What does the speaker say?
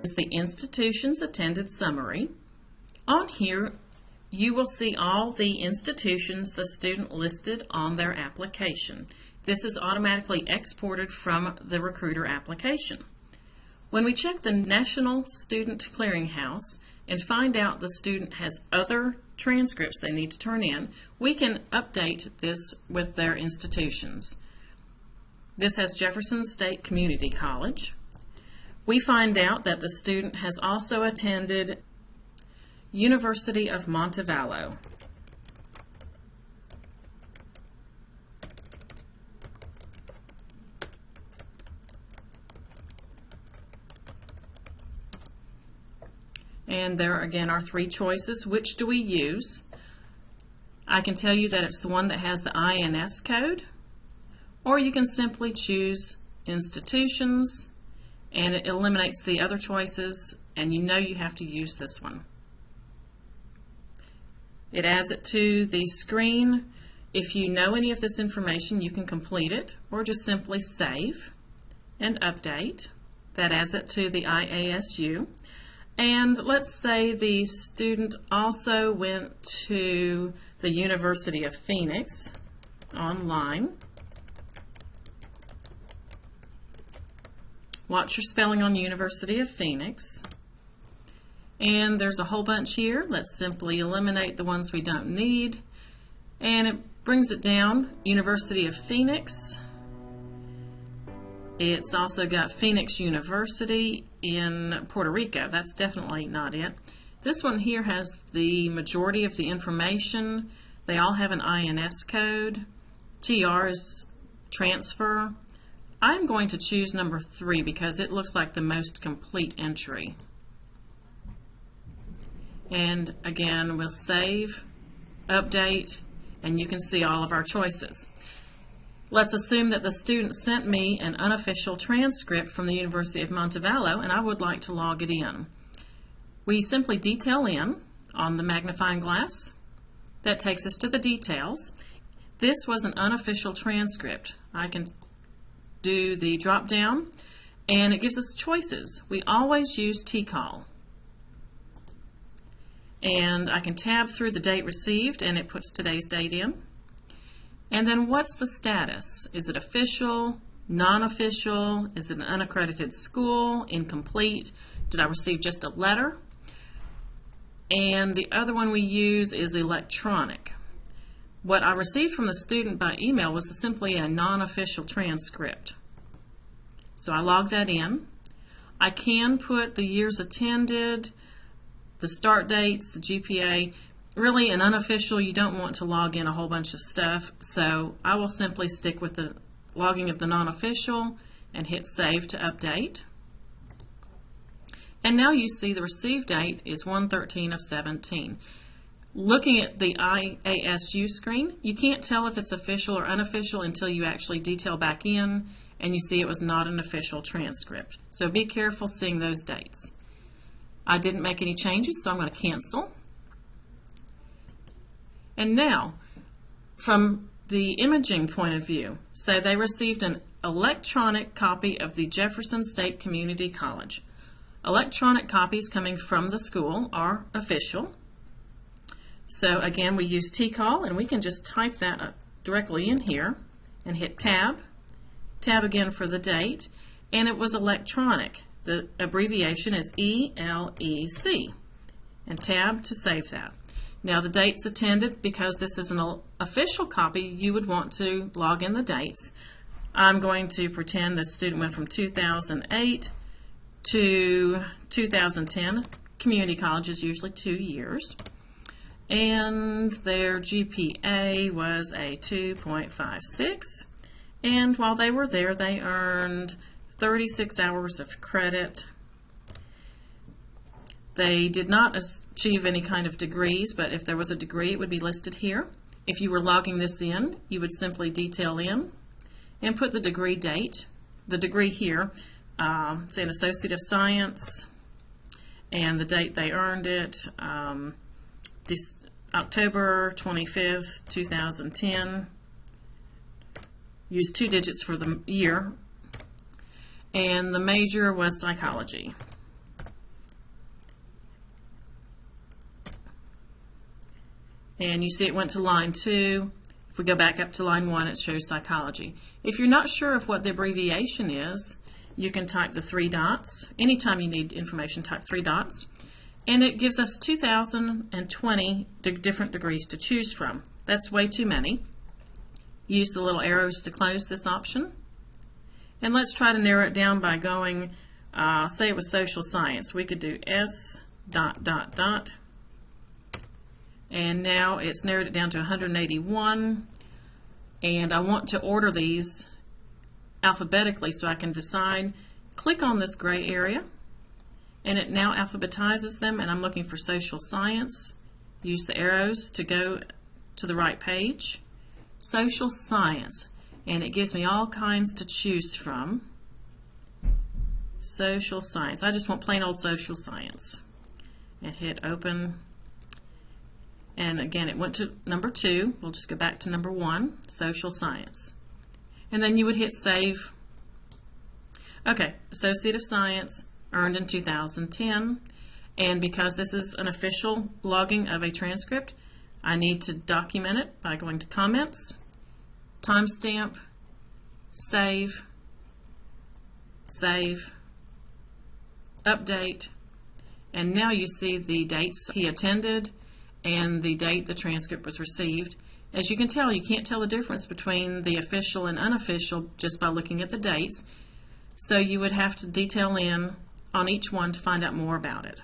is the institution's attended summary. On here, you will see all the institutions the student listed on their application. This is automatically exported from the Recruiter application. When we check the National Student Clearinghouse and find out the student has other transcripts they need to turn in, we can update this with their institutions. This has Jefferson State Community College. We find out that the student has also attended University of Montevallo. And there again are three choices. Which do we use? I can tell you that it's the one that has the INS code, or you can simply choose institutions and it eliminates the other choices, and you know you have to use this one. It adds it to the screen. If you know any of this information, you can complete it or just simply save and update. That adds it to the IASU. And let's say the student also went to the University of Phoenix online. Watch your spelling on University of Phoenix. And there's a whole bunch here. Let's simply eliminate the ones we don't need. And it brings it down. University of Phoenix. It's also got Phoenix University in Puerto Rico. That's definitely not it. This one here has the majority of the information. They all have an INS code. TR is transfer. I'm going to choose number 3 because it looks like the most complete entry. And again, we'll save, update, and you can see all of our choices. Let's assume that the student sent me an unofficial transcript from the University of Montevallo and I would like to log it in. We simply detail in on the magnifying glass. That takes us to the details. This was an unofficial transcript. I can do the drop down and it gives us choices. We always use TCAL. And I can tab through the date received and it puts today's date in. And then what's the status? Is it official, non-official? Is it an unaccredited school, incomplete? Did I receive just a letter? And the other one we use is electronic. What I received from the student by email was simply a non-official transcript. So I log that in. I can put the years attended, the start dates, the GPA. Really, an unofficial, you don't want to log in a whole bunch of stuff, so I will simply stick with the logging of the non-official and hit save to update. And now you see the received date is 1/13/17. Looking at the IASU screen, you can't tell if it's official or unofficial until you actually detail back in and you see it was not an official transcript. So be careful seeing those dates. I didn't make any changes, so I'm going to cancel. And now, from the imaging point of view, say they received an electronic copy of the Jefferson State Community College. Electronic copies coming from the school are official. So again, we use TCAL, and we can just type that directly in here and hit tab. Tab again for the date, and it was electronic. The abbreviation is ELEC, and tab to save that. Now the dates attended, because this is an official copy, you would want to log in the dates. I'm going to pretend the student went from 2008 to 2010. Community college is usually 2 years. And their GPA was a 2.56. And while they were there, they earned 36 hours of credit. They did not achieve any kind of degrees, but if there was a degree, it would be listed here. If you were logging this in, you would simply detail in and put the degree date. The degree here, say an Associate of Science, and the date they earned it, October 25th, 2010. Use 2 digits for the year. And the major was psychology. And you see it went to line 2. If we go back up to line 1, it shows psychology. If you're not sure of what the abbreviation is, you can type the 3 dots. Anytime you need information, type 3 dots. And it gives us 2,020 different degrees to choose from. That's way too many. Use the little arrows to close this option. And let's try to narrow it down by going, say it was social science. We could do S ... And now it's narrowed it down to 181. And I want to order these alphabetically so I can decide. Click on this gray area, and it now alphabetizes them, and I'm looking for social science. Use the arrows to go to the right page. Social science, and it gives me all kinds to choose from. Social science. I just want plain old social science. And hit open. And again, it went to number 2. We'll just go back to number 1, social science. And then you would hit save. Okay, Associate of Science, earned in 2010. And because this is an official logging of a transcript, I need to document it by going to Comments, Timestamp, Save, Save, Update. And now you see the dates he attended and the date the transcript was received. As you can tell, you can't tell the difference between the official and unofficial just by looking at the dates. So you would have to detail in on each one to find out more about it.